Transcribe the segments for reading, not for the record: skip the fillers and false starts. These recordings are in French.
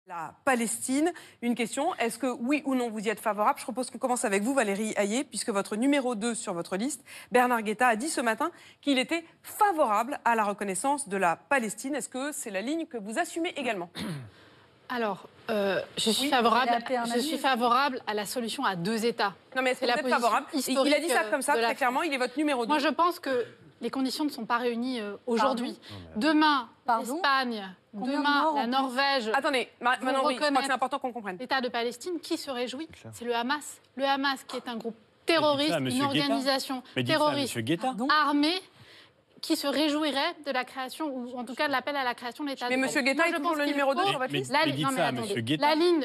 La Palestine, une question, est-ce que oui ou non vous y êtes favorable? Je propose qu'on commence avec vous, Valérie Hayé, puisque votre numéro 2 sur votre liste, Bernard Guetta, a dit ce matin qu'il était favorable à la reconnaissance de la Palestine. Est-ce que c'est la ligne que vous assumez également? Alors, je suis favorable à la solution à deux États. Non mais est-ce que vous êtes favorable? Il a dit ça comme ça, très clairement, il est votre numéro 2. Moi je pense que les conditions ne sont pas réunies aujourd'hui. Demain, l'Espagne, demain, la Norvège... Attendez, Manon, je crois que c'est important qu'on comprenne. L'État de Palestine, qui se réjouit? C'est le Hamas. Le Hamas qui est un groupe terroriste, une organisation terroriste armée, qui se réjouirait de la création, ou en tout cas de l'appel à la création de l'État. Mais M. Guetta est toujours le numéro 2 sur votre liste.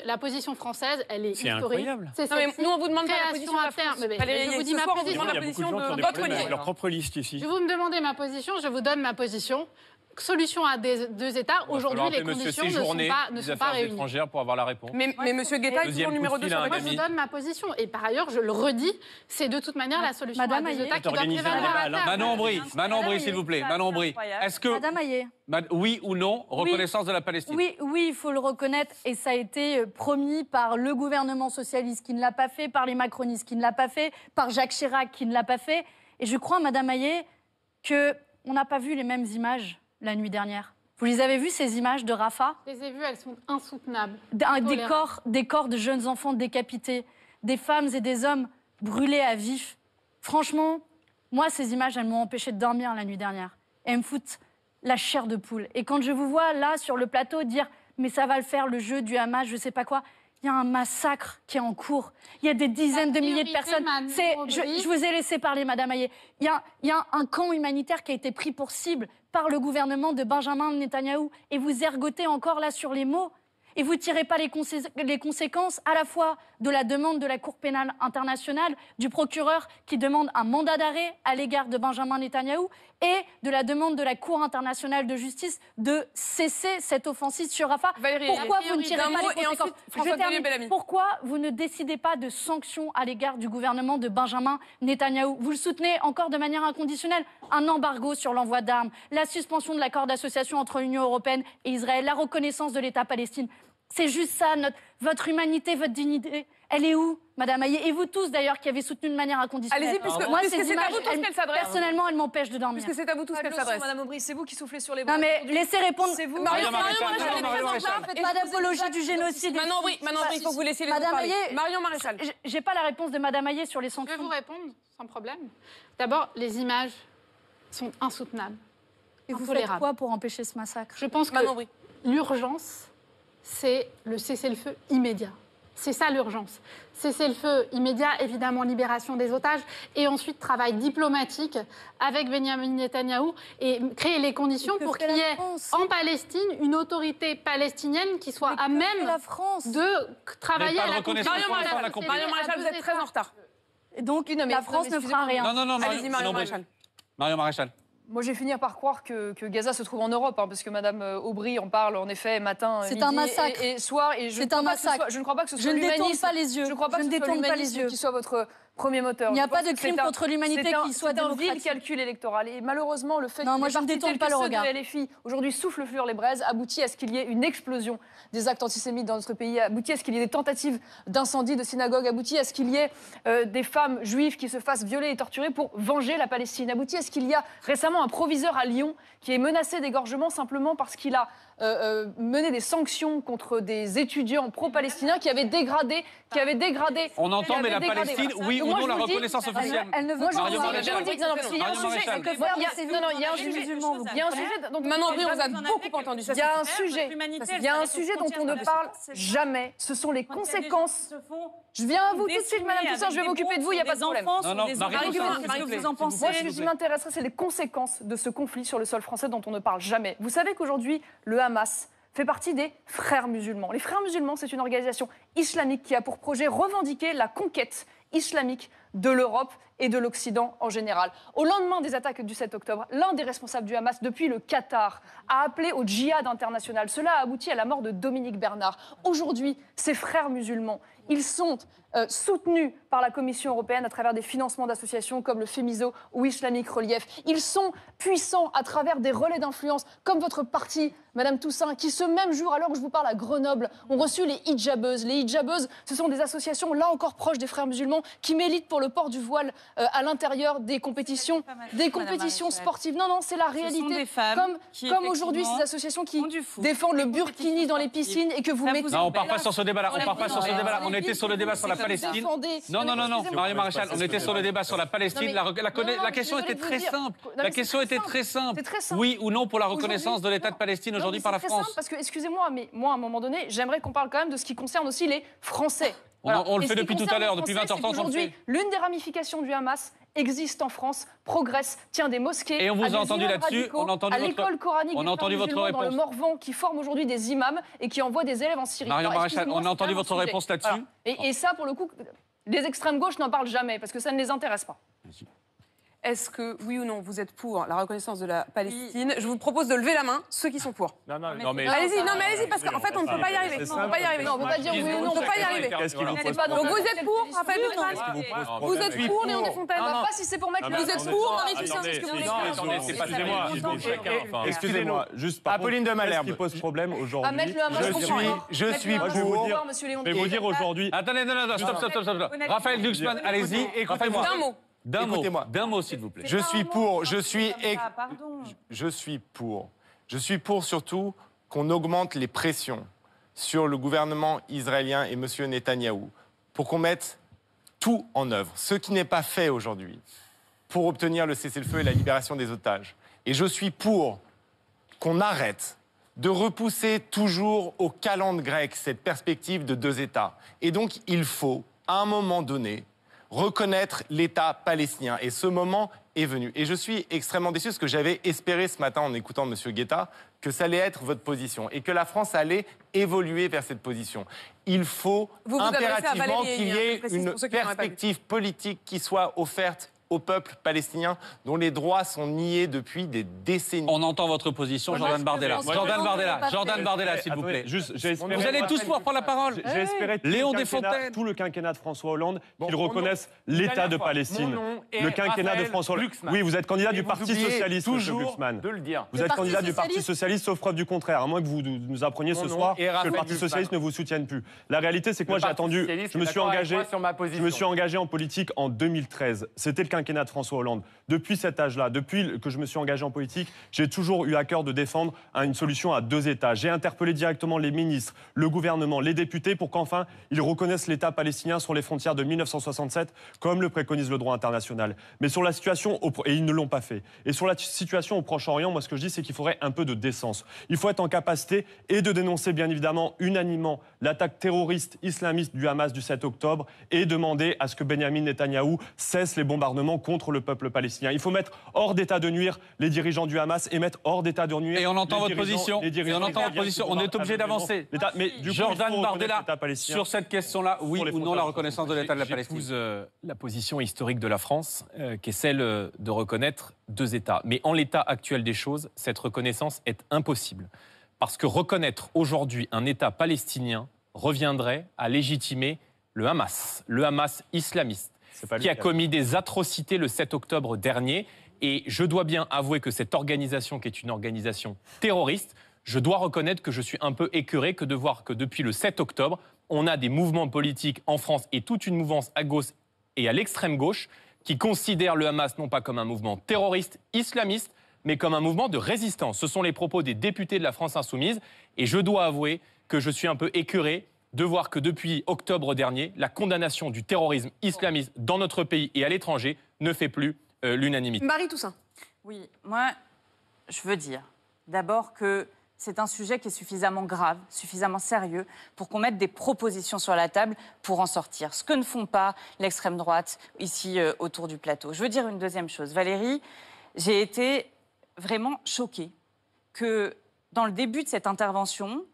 La position française, elle est historique. Incroyable. Non, mais nous, on vous demande pas la position de la France. Je vous dis ma position. Il y a beaucoup de gens qui ont des problèmes avec leur propre liste ici. Je vous me demandez ma position, je vous donne ma position. Solution à deux États. Aujourd'hui, les conditions ne sont pas réunies. Étrangères pour avoir la réponse. Mais M. Guetta est toujours numéro 2 sur votre liste. Moi, je donne ma position. Et par ailleurs, je le redis, c'est de toute manière la solution à deux États qui doit prévaloir à terme. Manon Bry, s'il vous plaît. Manon Bry. Est-ce que, Madame Hayé. Oui ou non, reconnaissance de la Palestine? Oui, il faut le reconnaître. Et ça a été promis par le gouvernement socialiste qui ne l'a pas fait, par les macronistes qui ne l'a pas fait, par Jacques Chirac qui ne l'a pas fait. Et je crois, Madame Hayé, qu'on n'a pas vu les mêmes images la nuit dernière. Vous les avez vues, ces images de Rafah? Je les ai vues, elles sont insoutenables. Des corps de jeunes enfants décapités, des femmes et des hommes brûlés à vif. Franchement, moi, ces images, elles m'ont empêché de dormir la nuit dernière. Elles me foutent la chair de poule. Et quand je vous vois là, sur le plateau, dire « mais ça va le faire, le jeu du Hamas, je sais pas quoi », il y a un massacre qui est en cours. Il y a des dizaines de milliers de personnes. Je vous ai laissé parler, Madame Hayé. Il y a un camp humanitaire qui a été pris pour cible par le gouvernement de Benjamin Netanyahou. Et vous ergotez encore là sur les mots. Et vous ne tirez pas les conséquences à la fois de la demande de la Cour pénale internationale, du procureur qui demande un mandat d'arrêt à l'égard de Benjamin Netanyahou et de la demande de la Cour internationale de justice de cesser cette offensive sur Rafah. Pourquoi vous ne tirez pas les conséquences? Pourquoi vous ne décidez pas de sanctions à l'égard du gouvernement de Benjamin Netanyahou? Vous le soutenez encore de manière inconditionnelle. Un embargo sur l'envoi d'armes, la suspension de l'accord d'association entre l'Union européenne et Israël, la reconnaissance de l'État palestinien. C'est juste ça, votre humanité, votre dignité. Elle est où, Madame Hayé? Et vous tous, d'ailleurs, qui avez soutenu de manière inconditionnelle. Allez-y, puisque moi, c'est à vous tous qu'elle s'adresse. Personnellement, elle m'empêche de dormir. Puisque c'est à vous tous qu'elle s'adresse. Madame Aubry, c'est vous qui soufflez sur les bras. Non, mais laissez répondre. C'est vous. Marion Maréchal. Pas d'apologie du génocide. Manon Bry, il faut que vous laissiez les autres parler. Marion Maréchal. J'ai pas la réponse de Madame Hayé sur les sanctions. Je vais vous répondre, sans problème. D'abord, les images sont insoutenables. Et vous faites quoi pour empêcher ce massacre? Je pense que l'urgence, c'est le cessez-le-feu immédiat. C'est ça l'urgence. Cessez-le-feu immédiat, évidemment libération des otages, et ensuite travail diplomatique avec Benjamin Netanyahou et créer les conditions pour qu'il y ait en Palestine une autorité palestinienne qui soit à même de travailler à la Marion Maréchal, vous êtes très en retard. Et donc la France ne fera rien. Non, allez-y, Marion Maréchal. Marion Maréchal. Moi, je vais finir par croire que Gaza se trouve en Europe, parce que Madame Aubry en parle en effet matin, midi un massacre. Et soir. Et c'est un massacre. Je ne crois pas que ce soit l'humanisme. Je ne détourne pas les yeux. Je ne crois pas que ce soit l'humanisme qui soit votre premier moteur. Il n'y a pas de crime contre l'humanité qui soit démocratique. C'est un vil calcul électoral. Et malheureusement, le fait que les partis tels que ceux de LFI aujourd'hui soufflent sur les braises aboutit à ce qu'il y ait une explosion des actes antisémites dans notre pays, aboutit à ce qu'il y ait des tentatives d'incendie de synagogues, aboutit à ce qu'il y ait des femmes juives qui se fassent violer et torturer pour venger la Palestine, aboutit à ce qu'il y a récemment un proviseur à Lyon qui est menacé d'égorgement simplement parce qu'il a mené des sanctions contre des étudiants pro-palestiniens qui avaient dégradé. On entend, mais la Palestine, oui ou non, la reconnaissance officielle? Elle ne veut pas. Il y a un sujet. Donc Manon Bry, on vous a beaucoup entendu. Il y a un sujet dont on ne parle jamais. Ce sont les conséquences. Je viens à vous tout de suite, Madame Toussaint. Je vais m'occuper de vous. Il n'y a pas de problème. Moi, ce qui m'intéresserait, c'est les conséquences de ce conflit sur le sol français dont on ne parle jamais. Vous savez qu'aujourd'hui, le Hamas fait partie des Frères musulmans. Les Frères musulmans, c'est une organisation islamique qui a pour projet revendiquer la conquête islamique de l'Europe et de l'Occident en général. Au lendemain des attaques du 7 octobre, l'un des responsables du Hamas, depuis le Qatar, a appelé au djihad international. Cela a abouti à la mort de Dominique Bernard. Aujourd'hui, ces frères musulmans, ils sont soutenus par la Commission européenne à travers des financements d'associations comme le FEMISO ou Islamic Relief. Ils sont puissants à travers des relais d'influence comme votre parti, Madame Toussaint, qui ce même jour, alors que je vous parle à Grenoble, ont reçu les hijabeuses. Les hijabeuses, ce sont des associations, là encore proches des frères musulmans, qui militent pour le port du voile à l'intérieur des compétitions sportives. Non, c'est la réalité. Des femmes comme aujourd'hui, ces associations qui défendent le burkini dans les piscines et que vous mettez... Non, on part pas sur ce débat-là. On était sur le débat sur la Palestine. Non, Marie Maréchal, on était sur le débat sur la Palestine. La question était très simple. La question était très simple. Oui ou non pour la reconnaissance de l'État de Palestine aujourd'hui par la France? Parce que, excusez-moi, mais moi, à un moment donné, j'aimerais qu'on parle quand même de ce qui concerne aussi les Français. On le fait depuis tout à l'heure, depuis 20h30. Aujourd'hui, l'une des ramifications du Hamas existe en France, progresse, tient des mosquées. Et on vous a entendu là-dessus, à l'école coranique on a entendu votre réponse dans le Morvan, qui forme aujourd'hui des imams et qui envoient des élèves en Syrie. Marion Maréchal, on a entendu votre réponse là-dessus. Et ça, pour le coup, les extrêmes gauches n'en parlent jamais parce que ça ne les intéresse pas. Est-ce que, oui ou non, vous êtes pour la reconnaissance de la Palestine? Je vous propose de lever la main, ceux qui sont pour. Mais... Allez-y, parce qu'en fait, on ne peut pas y arriver. Non, on ne peut pas dire oui ou non. On ne peut pas y arriver. Donc vous êtes pour, Raphaël Glucksmann? Vous êtes pour, Léon Desfontaines? Pas si c'est pour mettre... Vous êtes pour, Marie Toussaint? C'est ce que vous voulez. Excusez-moi, juste par Apolline de Malherbe. Ce qui pose problème aujourd'hui. Je suis pour. Je vais vous dire aujourd'hui. Attendez, non, stop. Raphaël Glucksmann, allez-y. D'un mot. D'un mot, s'il vous plaît. Je suis pour. Je suis pour surtout qu'on augmente les pressions sur le gouvernement israélien et M. Netanyahou pour qu'on mette tout en œuvre, ce qui n'est pas fait aujourd'hui, pour obtenir le cessez-le-feu et la libération des otages. Et je suis pour qu'on arrête de repousser toujours au calendrier grec cette perspective de 2 États. Et donc, il faut, à un moment donné, reconnaître l'État palestinien. Et ce moment est venu. Et je suis extrêmement déçu parce que j'avais espéré ce matin, en écoutant M. Guetta, que ça allait être votre position et que la France allait évoluer vers cette position. Il faut impérativement qu'il y ait une perspective politique qui soit offerte au peuple palestinien dont les droits sont niés depuis des décennies. On entend votre position, Jordan Bardella. Jordan Bardella, s'il vous plaît. Vous allez tous pouvoir prendre la parole. J'ai espéré Léon Desfontaines. tout le quinquennat de François Hollande qu'ils reconnaissent l'État de Palestine. Le quinquennat de François Hollande. Oui, vous êtes candidat du Parti Socialiste, M. Glucksmann. Vous êtes candidat du Parti Socialiste, sauf preuve du contraire, à moins que vous nous appreniez ce soir que le Parti Socialiste ne vous soutienne plus. La réalité, c'est que moi, j'ai attendu. Je me suis engagé en politique en 2013. C'était le quinquennat de François Hollande. Depuis cet âge-là, depuis que je me suis engagé en politique, j'ai toujours eu à cœur de défendre une solution à 2 États. J'ai interpellé directement les ministres, le gouvernement, les députés pour qu'enfin ils reconnaissent l'État palestinien sur les frontières de 1967, comme le préconise le droit international. Mais sur la situation, et ils ne l'ont pas fait, et sur la situation au Proche-Orient, moi ce que je dis, c'est qu'il faudrait un peu de décence. Il faut être en capacité et de dénoncer bien évidemment unanimement l'attaque terroriste islamiste du Hamas du 7 octobre et demander à ce que Benyamin Netanyahou cesse les bombardements contre le peuple palestinien. Il faut mettre hors d'état de nuire les dirigeants du Hamas et mettre hors d'état de nuire... Et on entend votre position. On est obligé d'avancer. Jordan Bardella, sur cette question-là, oui ou non la reconnaissance de l'État de la Palestine? J'épouse la position historique de la France, qui est celle de reconnaître 2 États. Mais en l'état actuel des choses, cette reconnaissance est impossible. Parce que reconnaître aujourd'hui un État palestinien reviendrait à légitimer le Hamas islamiste, qui a commis des atrocités le 7 octobre dernier. Et je dois bien avouer que cette organisation, qui est une organisation terroriste, je dois reconnaître que je suis un peu écœuré de voir que depuis le 7 octobre, on a des mouvements politiques en France et toute une mouvance à gauche et à l'extrême gauche qui considèrent le Hamas non pas comme un mouvement terroriste, islamiste, mais comme un mouvement de résistance. Ce sont les propos des députés de la France Insoumise. Et je dois avouer que je suis un peu écœuré de voir que depuis octobre dernier, la condamnation du terrorisme islamiste dans notre pays et à l'étranger ne fait plus l'unanimité. Marie Toussaint. Oui, moi, je veux dire d'abord que c'est un sujet qui est suffisamment grave, suffisamment sérieux pour qu'on mette des propositions sur la table pour en sortir. Ce que ne font pas l'extrême droite ici autour du plateau. Je veux dire une deuxième chose. Valérie, j'ai été vraiment choquée que dans le début de cette intervention,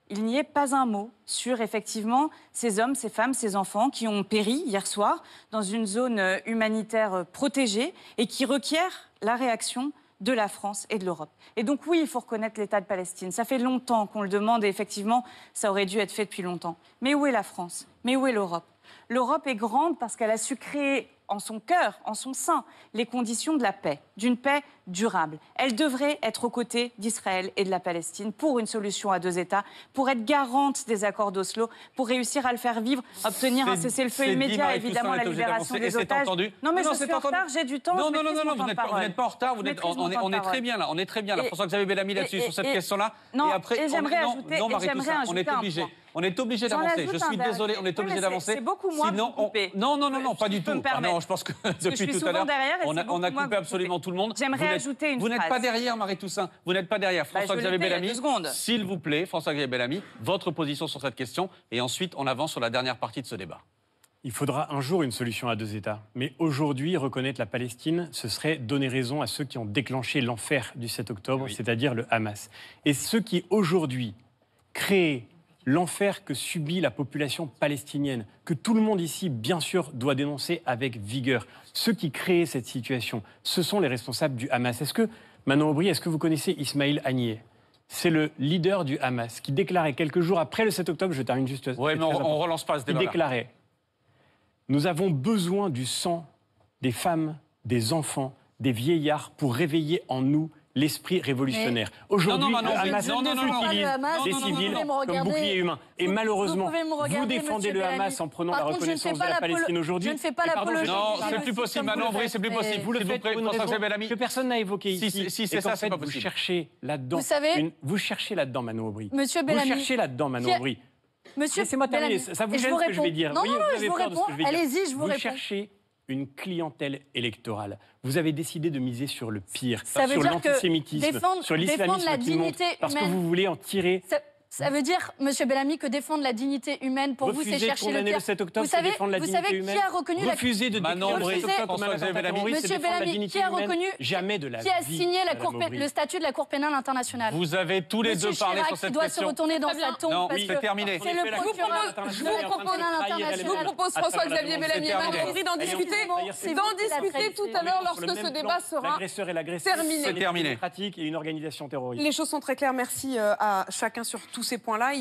il n'y ait pas un mot sur, effectivement, ces hommes, ces femmes, ces enfants qui ont péri hier soir dans une zone humanitaire protégée et qui requièrent la réaction de la France et de l'Europe. Et donc oui, il faut reconnaître l'État de Palestine. Ça fait longtemps qu'on le demande et effectivement, ça aurait dû être fait depuis longtemps. Mais où est la France? Mais où est l'Europe? L'Europe est grande parce qu'elle a su créer en son cœur, en son sein, les conditions de la paix, d'une paix durable. Elle devrait être aux côtés d'Israël et de la Palestine pour une solution à 2 États, pour être garante des accords d'Oslo, pour réussir à le faire vivre, obtenir un cessez-le-feu immédiat, évidemment la libération des otages. Non mais je suis en retard, j'ai du temps. Non, vous n'êtes pas en retard, on est très bien là, on est très bien là. François-Xavier Bellamy là-dessus, sur cette question-là. Et après, j'aimerais ajouter on est obligé. On est obligé d'avancer. Je suis désolé, on est obligé d'avancer. C'est beaucoup moins coupé. Non, pas du tout. Non, je pense que depuis tout à l'heure, on a coupé absolument tout le monde. J'aimerais ajouter une phrase. Vous n'êtes pas derrière, Marie-Toussaint. Vous n'êtes pas derrière. François-Xavier Bellamy, s'il vous plaît, François-Xavier Bellamy, votre position sur cette question. Et ensuite, on avance sur la dernière partie de ce débat. Il faudra un jour une solution à 2 États. Mais aujourd'hui, reconnaître la Palestine, ce serait donner raison à ceux qui ont déclenché l'enfer du 7 octobre, c'est-à-dire le Hamas. Et ceux qui, aujourd'hui, créent l'enfer que subit la population palestinienne, que tout le monde ici, bien sûr, doit dénoncer avec vigueur. Ceux qui créent cette situation, ce sont les responsables du Hamas. Manon Aubry, est-ce que vous connaissez Ismaïl Haniyeh? C'est le leader du Hamas qui déclarait quelques jours après le 7 octobre, je termine juste... Oui, mais on ne relance pas ce débat. Il déclarait « Nous avons besoin du sang des femmes, des enfants, des vieillards pour réveiller en nous l'esprit révolutionnaire. » Aujourd'hui, le Hamas utilise des civils comme boucliers humains. Et malheureusement, vous défendez le Hamas en prenant la reconnaissance de la Palestine aujourd'hui. Je ne fais pas l'apologie. Non, c'est plus possible. Manon Aubry, c'est plus possible. Vous le faites pour une raison que personne n'a évoquée ici. Si c'est ça, c'est pas possible. Vous cherchez là-dedans. Vous cherchez là-dedans, Manon Aubry. Monsieur Bellamy. Vous cherchez là-dedans, Manon Aubry. Laissez-moi terminer. Ça vous gêne ce que je vais dire? Non, je vous réponds. Allez-y, je vous réponds. Vous cherchez une clientèle électorale. Vous avez décidé de miser sur le pire, sur l'antisémitisme, sur l'islamisme qui monte, parce que vous voulez en tirer... Ça veut dire, Monsieur Bellamy, que défendre la dignité humaine, pour vous, c'est chercher le pire. Le 7 octobre, c'est défendre la dignité humaine. Qui a reconnu Refusez de défendre le 7 octobre comme un attentat terroriste, c'est défendre la dignité humaine. Jamais de la vie. Qui a signé le statut de la Cour pénale internationale? Vous avez tous les deux parlé sur cette question. doit se retourner dans sa tombe. Non, oui, c'est terminé. C'est le procureur international. Je vous propose, François-Xavier Bellamy et Manon Aubry, d'en discuter tout à l'heure lorsque ce débat sera l'agresseur et l'agressé. C'est terminé. Démocratique et une organisation terroriste. Les choses sont très claires. Merci à chacun sur tous ces points-là.